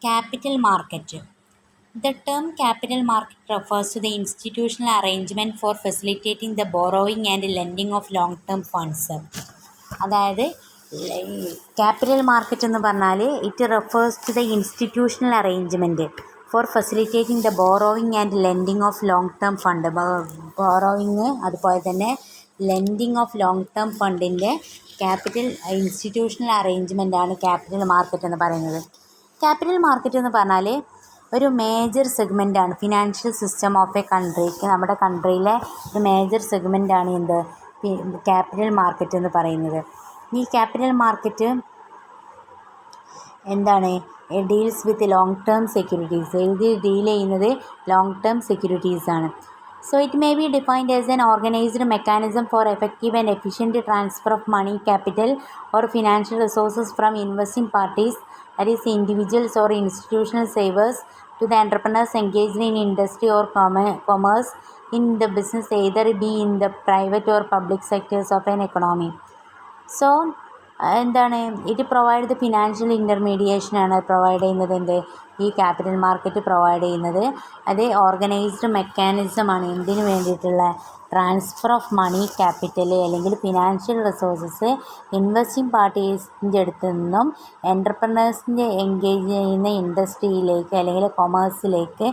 Capital market. The term capital market refers to the institutional arrangement for facilitating the borrowing and lending of long-term funds. അതായത് capital market എന്ന് പറഞ്ഞാൽ it refers to the institutional arrangement for facilitating the borrowing and lending of long term fund. Borrowing അതുപോലെ തന്നെ lending of long term ഫണ്ടിൻ്റെ capital institutional അറേഞ്ച്മെൻറ്റാണ് capital market എന്ന് പറയുന്നത്. Capital market എന്ന് പറഞ്ഞാൽ ഒരു മേജർ സെഗ്മെൻറ്റാണ് ഫിനാൻഷ്യൽ സിസ്റ്റം ഓഫ് എ കൺട്രിക്ക്. നമ്മുടെ കൺട്രിയിലെ ഒരു മേജർ സെഗ്മെൻറ്റാണ് എന്ത് ക്യാപിറ്റൽ മാർക്കറ്റ് എന്ന് പറയുന്നത്. ഈ ക്യാപിറ്റൽ മാർക്കറ്റ് എന്താണ് deals with long term securities. ഇത് ഡീൽ ചെയ്യുന്നത് ലോങ് ടേം സെക്യൂരിറ്റീസാണ്. So it may be defined as an organized mechanism for effective and efficient transfer of money, capital or financial resources from investing parties, that is individuals or institutional savers, to the entrepreneurs engaged in industry or commerce in the business, either be in the private or public sectors of an economy. So എന്താണ് ഇത് provide the financial ഇൻ്റർമീഡിയേഷനാണ് provide ചെയ്യുന്നത്. ഈ capital market provide ചെയ്യുന്നത് അത് organised മെക്കാനിസമാണ്. എന്തിനു വേണ്ടിയിട്ടുള്ള transfer of money, capital അല്ലെങ്കിൽ financial resources investing പാർട്ടീസിൻ്റെ അടുത്ത് നിന്നും എൻ്റർപ്രനേഴ്സിൻ്റെ എൻഗേജ് ചെയ്യുന്ന ഇൻഡസ്ട്രിയിലേക്ക് അല്ലെങ്കിൽ കൊമേഴ്സിലേക്ക്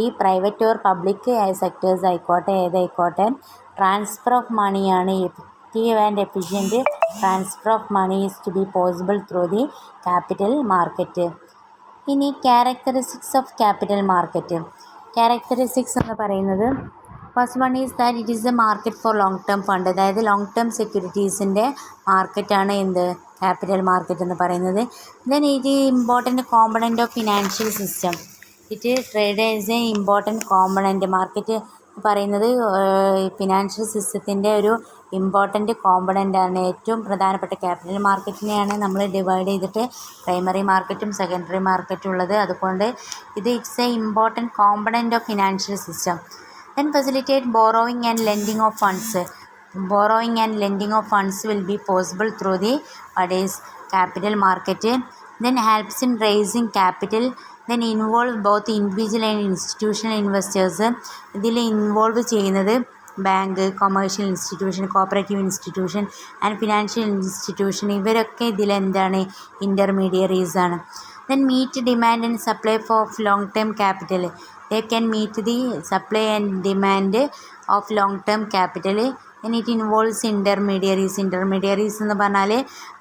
ഈ പ്രൈവറ്റ് ഓർ പബ്ലിക് സെക്ടേഴ്സ് ആയിക്കോട്ടെ ഏതായിക്കോട്ടെ ട്രാൻസ്ഫർ ഓഫ് മണിയാണ്. Effective and efficient transfer of money is to be possible through the capital market. ഇനി characteristics of capital market. Characteristics എന്ന് പറയുന്നത് first one is that it is a market four long term fund. അതായത് long term സെക്യൂരിറ്റീസിൻ്റെ മാർക്കറ്റാണ് capital market എന്ന് പറയുന്നത്. Then it important component of financial system. It trade as A important component. Market പറയുന്നത് financial സിസ്റ്റത്തിൻ്റെ ഒരു important കോമ്പണൻ്റാണ്. ഏറ്റവും പ്രധാനപ്പെട്ട capital മാർക്കറ്റിനെയാണ് നമ്മൾ ഡിവൈഡ് ചെയ്തിട്ട് പ്രൈമറി മാർക്കറ്റും സെക്കൻഡറി മാർക്കറ്റും ഉള്ളത്. അതുകൊണ്ട് it's A important component of financial system. Then facilitate borrowing and lending of funds. Borrowing and lending of funds will be possible through the capital market. Then helps in raising capital. Then involve both individual and institutional investors. ഇതിൽ involve ചെയ്യുന്നത് bank, commercial institution, cooperative institution and financial institution. ഇവരൊക്കെ ഇതിലെന്താണ് intermediaries ആണ്. Then meet demand and supply of long term capital. They can meet the supply and demand of long term capital. Then it involves intermediaries. Intermediaries എന്ന് പറഞ്ഞാൽ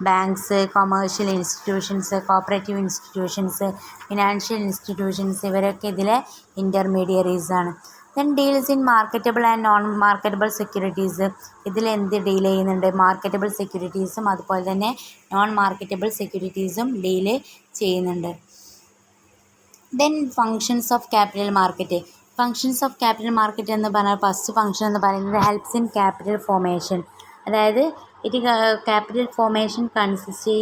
banks, commercial institutions, cooperative institutions, financial institutions ഇവരൊക്കെ ഇതിലെ intermediaries ആണ്. Then deals in marketable and non marketable securities. ഇതിൽ deal ചെയ്യുന്നുണ്ട്? Marketable സെക്യൂരിറ്റീസും അതുപോലെ തന്നെ non marketable സെക്യൂരിറ്റീസും deal ചെയ്യുന്നുണ്ട്. Then functions of capital market. Functions of capital market എന്ന് പറഞ്ഞാൽ ഫസ്റ്റ് ഫങ്ഷൻ എന്ന് പറയുന്നത് ഹെൽപ്സ് ഇൻ ക്യാപിറ്റൽ ഫോർമേഷൻ. അതായത് capital formation consist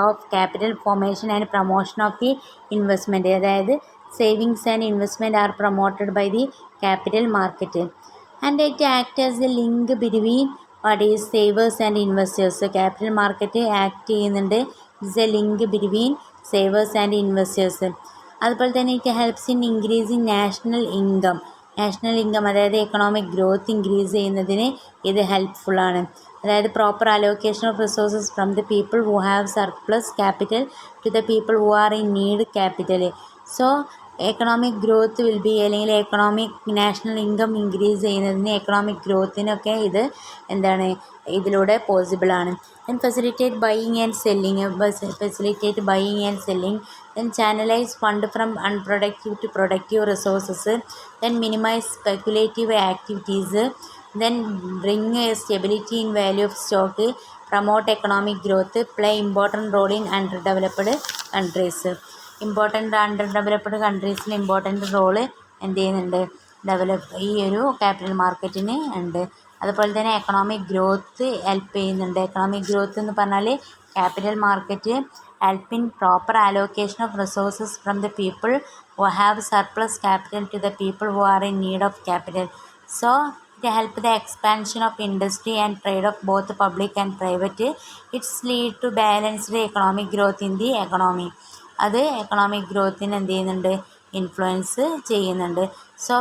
of capital formation and promotion of the investment. അതായത് savings and investment are promoted by the capital market, and it acts as a link between savers and investors. Capital market act ചെയ്യുന്നുണ്ട്. It's a link between savers and investors. അതുപോലെ തന്നെ it helps in increasing national income. അതായത് economic growth increase ചെയ്യുന്നതിന് ഇത് ഹെൽപ്ഫുള്ളാണ്. അതായത് proper allocation of resources from the people who have surplus capital to the people who are in need capital. So economic growth will be, അല്ലെങ്കിൽ economic national income increase ചെയ്യുന്നതിന് economic ഗ്രോത്തിനൊക്കെ ഇത് ഇതിലൂടെ പോസിബിളാണ്. Then facilitate buying and selling. Then channelise fund from unproductive to productive resources. Then minimise speculative activities. Then bring stability in value of stock. Promote economic growth. Play important role in under developed countries. Under developed കൺട്രീസിൽ important role ചെയ്യുന്നുണ്ട് ഈ ഒരു capital മാർക്കറ്റിന് ഉണ്ട്. അതുപോലെ തന്നെ economic growth help ചെയ്യുന്നുണ്ട്. Economic growth എന്ന് പറഞ്ഞാൽ capital market help in proper allocation of resources from the people who have surplus capital to the people who are in need of capital. So it help the expansion of industry and trade of both public and private. It's lead to balanced economic growth in the economy. അത് economic ഗ്രോത്തിന് എന്ത് ചെയ്യുന്നുണ്ട്, influence ചെയ്യുന്നുണ്ട്. So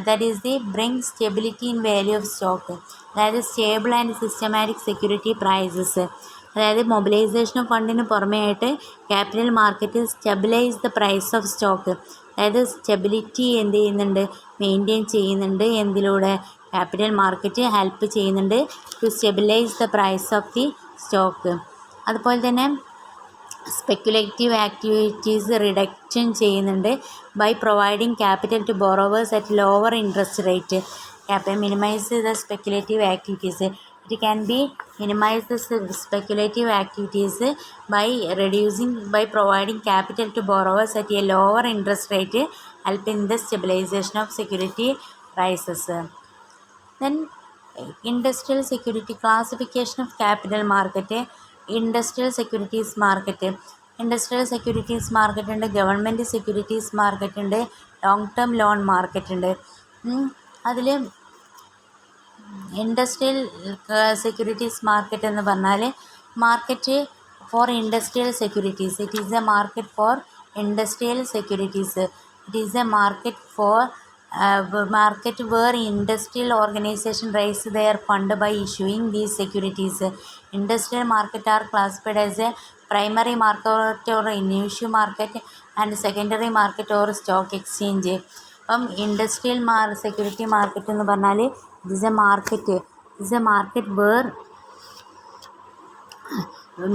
that is the bring stability in value of stock. അതായത് stable and systematic security prices. അതായത് mobilisation of ഫണ്ടിന് പുറമേ ആയിട്ട് capital market stabilise the price of stock. അതായത് സ്റ്റെബിലിറ്റി എന്ത് ചെയ്യുന്നുണ്ട്, മെയിൻറ്റെയിൻ ചെയ്യുന്നുണ്ട്. എന്തിലൂടെ? ക്യാപിറ്റൽ മാർക്കറ്റ് ഹെൽപ്പ് ചെയ്യുന്നുണ്ട് to stabilise the price of the stock. അതുപോലെ തന്നെ സ്പെക്കുലേറ്റീവ് ആക്ടിവിറ്റീസ് റിഡക്ഷൻ ചെയ്യുന്നുണ്ട് by providing capital to borrowers at lower interest rate. Minimize the speculative activities. It can be minimize the speculative activities by providing capital to borrowers at a lower interest rate, helping the stabilization of security prices. Then industrial security classification of capital market. Industrial securities market. Industrial securities market ഉണ്ട്, government securities market ഉണ്ട്, long term loan market ഉണ്ട്. അതിൽ industrial securities market എന്ന് പറഞ്ഞാൽ market four industrial securities. It is a market four industrial securities. It is a market four market where industrial organization raise their fund by issuing these securities. Industrial market are classified as a primary market or issue market and secondary market or stock exchange. അപ്പം industrial security market എന്ന് പറഞ്ഞാൽ it is a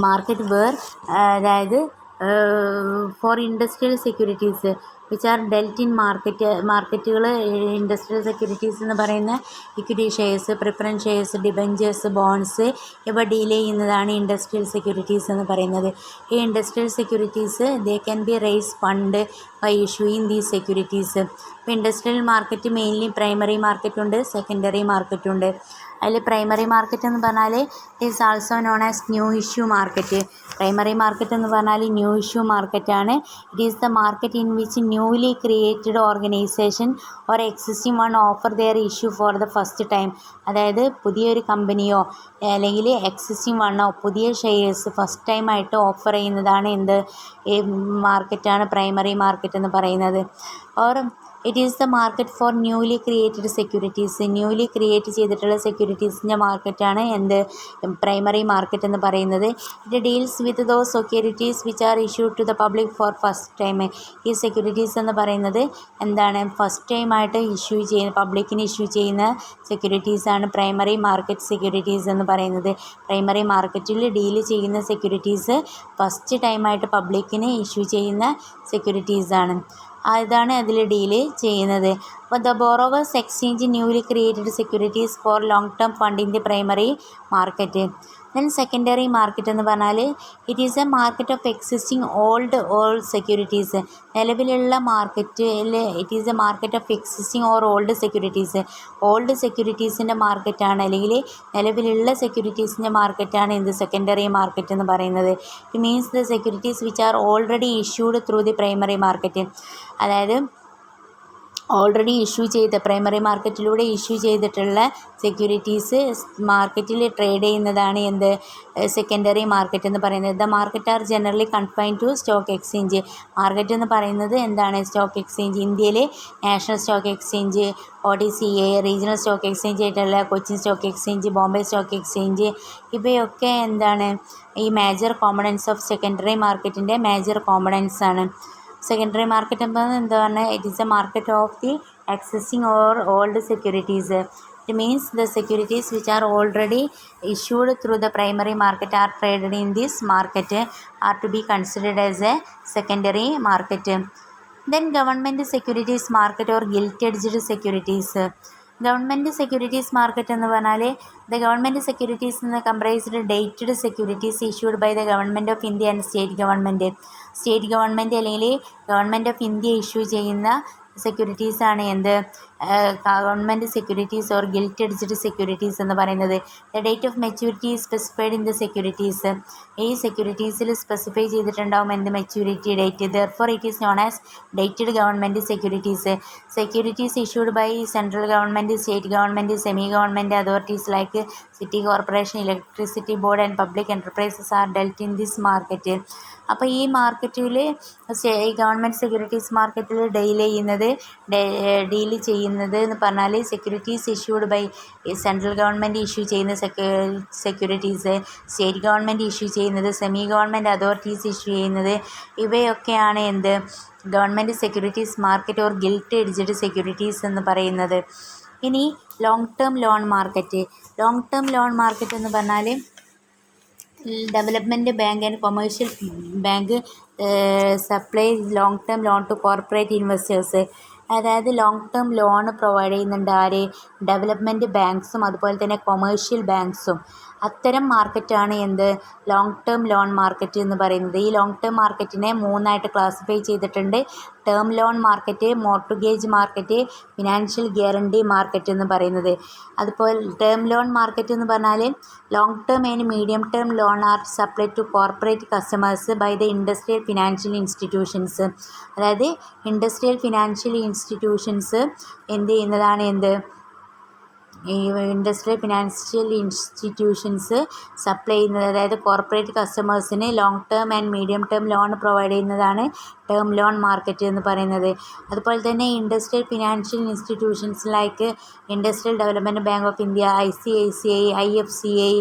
market where അതായത് for industrial securities which are dealt in മാർക്കറ്റുകൾ. Industrial securities എന്ന് പറയുന്ന equity shares, preference shares, debentures, bonds ഇവ deal ചെയ്യുന്നതാണ് industrial securities എന്ന് പറയുന്നത്. ഈ industrial securities they can be raise fund by issuing these securities. ഇപ്പോൾ ഇൻഡസ്ട്രിയൽ മാർക്കറ്റ് മെയിൻലി പ്രൈമറി മാർക്കറ്റുണ്ട്, സെക്കൻഡറി മാർക്കറ്റുണ്ട്. അതിൽ പ്രൈമറി മാർക്കറ്റ് എന്ന് പറഞ്ഞാൽ it is also known as new issue market. Primary market എന്ന് പറഞ്ഞാൽ ന്യൂ ഇഷ്യൂ മാർക്കറ്റാണ്. It is the market in which newly created organisation or existing one offer their issue for the first time. അതായത് പുതിയൊരു കമ്പനിയോ അല്ലെങ്കിൽ existing വണ്ണോ പുതിയ shares first ടൈമായിട്ട് offer ചെയ്യുന്നതാണ് എന്ത് മാർക്കറ്റാണ് പ്രൈമറി മാർക്കറ്റ് എന്ന് പറയുന്നത്. Or it is the market for newly created securities. Newly create ചെയ്തിട്ടുള്ള സെക്യൂരിറ്റീസിൻ്റെ മാർക്കറ്റാണ് എന്ത് പ്രൈമറി മാർക്കറ്റ് എന്ന് പറയുന്നത്. It deals with those securities which are issued to the public for first time. ഈ സെക്യൂരിറ്റീസ് എന്ന് പറയുന്നത് എന്താണ്, ഫസ്റ്റ് ടൈമായിട്ട് പബ്ലിക്കിന് ഇഷ്യൂ ചെയ്യുന്ന സെക്യൂരിറ്റീസാണ് പ്രൈമറി മാർക്കറ്റ് സെക്യൂരിറ്റീസ് എന്ന് പറയുന്നത്. പ്രൈമറി മാർക്കറ്റിൽ ഡീൽ ചെയ്യുന്ന സെക്യൂരിറ്റീസ് ഫസ്റ്റ് ടൈമായിട്ട് പബ്ലിക്കിന് ഇഷ്യൂ ചെയ്യുന്ന സെക്യൂരിറ്റീസാണ്. ഇതാണ് അതിൽ ഡീൽ ചെയ്യുന്നത്. അപ്പോൾ the borrowers exchange newly created securities for long term fund in the primary market. Then secondary market എന്ന് പറഞ്ഞാൽ it is a market of existing old securities. നിലവിലുള്ള മാർക്കറ്റിൽ it is a market of existing old securities. Old സെക്യൂരിറ്റീസിൻ്റെ മാർക്കറ്റാണ് അല്ലെങ്കിൽ നിലവിലുള്ള സെക്യൂരിറ്റീസിൻ്റെ മാർക്കറ്റാണ് എന്ത് സെക്കൻഡറി മാർക്കറ്റ് എന്ന് പറയുന്നത്. It means the securities which are already issued through the primary market. അതായത് ഓൾറെഡി ഇഷ്യൂ ചെയ്ത പ്രൈമറി മാർക്കറ്റിലൂടെ ഇഷ്യൂ ചെയ്തിട്ടുള്ള സെക്യൂരിറ്റീസ് മാർക്കറ്റിൽ ട്രേഡ് ചെയ്യുന്നതാണ് എന്ത് സെക്കൻഡറി മാർക്കറ്റ് എന്ന് പറയുന്നത്. The market are generally confined to stock exchange. Market എന്ന് പറയുന്നത് എന്താണ്, സ്റ്റോക്ക് എക്സ്ചേഞ്ച്. ഇന്ത്യയിൽ national stock exchange, OTCA, regional stock exchange ആയിട്ടുള്ള Cochin stock exchange, Bombay stock exchange ഇവയൊക്കെ എന്താണ് ഈ മേജർ കോമ്പണൻസ് ഓഫ് സെക്കൻഡറി മാർക്കറ്റിൻ്റെ മേജർ കോമ്പണൻസ് ആണ്. സെക്കൻഡറി മാർക്കറ്റ് എന്നത് എന്താണ്, it is a market of the existing or old securities. It means the securities which are already issued through the primary market are traded in this market are to be considered as a secondary market. Then government securities market or gilt edged securities. Government securities market എന്ന് പറഞ്ഞാൽ the government securities എന്ന് comprised dated securities issued by the government of India and state government അല്ലെങ്കിൽ government of India issue ചെയ്യുന്ന സെക്യൂരിറ്റീസാണ് എന്ത് government securities or gilt edged securities എന്ന് പറയുന്നത്. The date of maturity specified in the securities. ഈ സെക്യൂരിറ്റീസിൽ specify ചെയ്തിട്ടുണ്ടാവും എന്ത് maturity date. Therefore it is known as dated government securities. Securities issued by central government, state government, semi government authorities like city corporation, electricity board and public enterprises are dealt in this market. അപ്പോൾ ഈ മാർക്കറ്റിൽ government securities മാർക്കറ്റിൽ deal ചെയ്യുന്നത് എന്ന് പറഞ്ഞാൽ securities issued by central government issue ചെയ്യുന്ന securities, state government issue ചെയ്യുന്നത്, semi government authorities issue ചെയ്യുന്നത്, ഇവയൊക്കെയാണ് എന്ത് government securities market or gilt edged securities എന്ന് പറയുന്നത്. ഇനി long term loan market. Long term loan market എന്ന് പറഞ്ഞാൽ development bank and commercial bank supply long term loan to corporate investors. അതായത് long term loan provide ചെയ്യുന്നുണ്ട് ആര്? Development ബാങ്ക്സും അതുപോലെ തന്നെ കൊമേഴ്ഷ്യൽ ബാങ്ക്സും. അത്തരം മാർക്കറ്റാണ് എന്ത് ലോങ് ടേം ലോൺ മാർക്കറ്റ് എന്ന് പറയുന്നത്. ഈ ലോങ് ടേം മാർക്കറ്റിനെ 3ആയിട്ട് ക്ലാസിഫൈ ചെയ്തിട്ടുണ്ട്. Term loan market, mortgage market, financial guarantee market എന്ന് പറയുന്നത്. അതുപോലെ ടേം ലോൺ മാർക്കറ്റ് എന്ന് പറഞ്ഞാൽ long term and medium term loan are supply to corporate customers by the industrial financial institutions. അതായത് ഇൻഡസ്ട്രിയൽ ഫിനാൻഷ്യൽ ഇൻസ്റ്റിറ്റ്യൂഷൻസ് എന്ത് ചെയ്യുന്നതാണ് ഈ ഇൻഡസ്ട്രിയൽ ഫിനാൻഷ്യൽ ഇൻസ്റ്റിറ്റ്യൂഷൻസ് സപ്ലൈ ചെയ്യുന്നത്, അതായത് കോർപ്പറേറ്റ് കസ്റ്റമേഴ്സിന് long term and medium term loan provide ചെയ്യുന്നതാണ് term loan market എന്ന് പറയുന്നത്. അതുപോലെ തന്നെ industrial financial institutions like industrial development bank of India, ICICI, IFCI,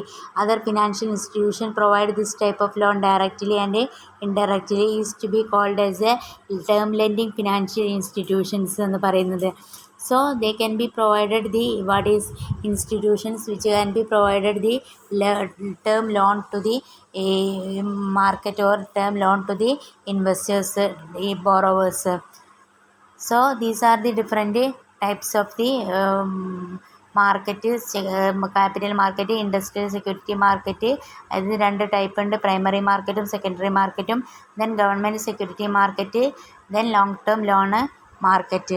other financial institution provide this type of loan directly and indirectly is to be called as a term lending financial institutions എന്ന് പറയുന്നത്. So they can be provided the institutions which can be provided the term loan to the market or term loan to the investors, the borrowers. So these are the different types of the market. Capital market, industrial security market, അത് 2 type ഉണ്ട്. Primary മാർക്കറ്റും secondary മാർക്കറ്റും. then government security market, then long term loan market.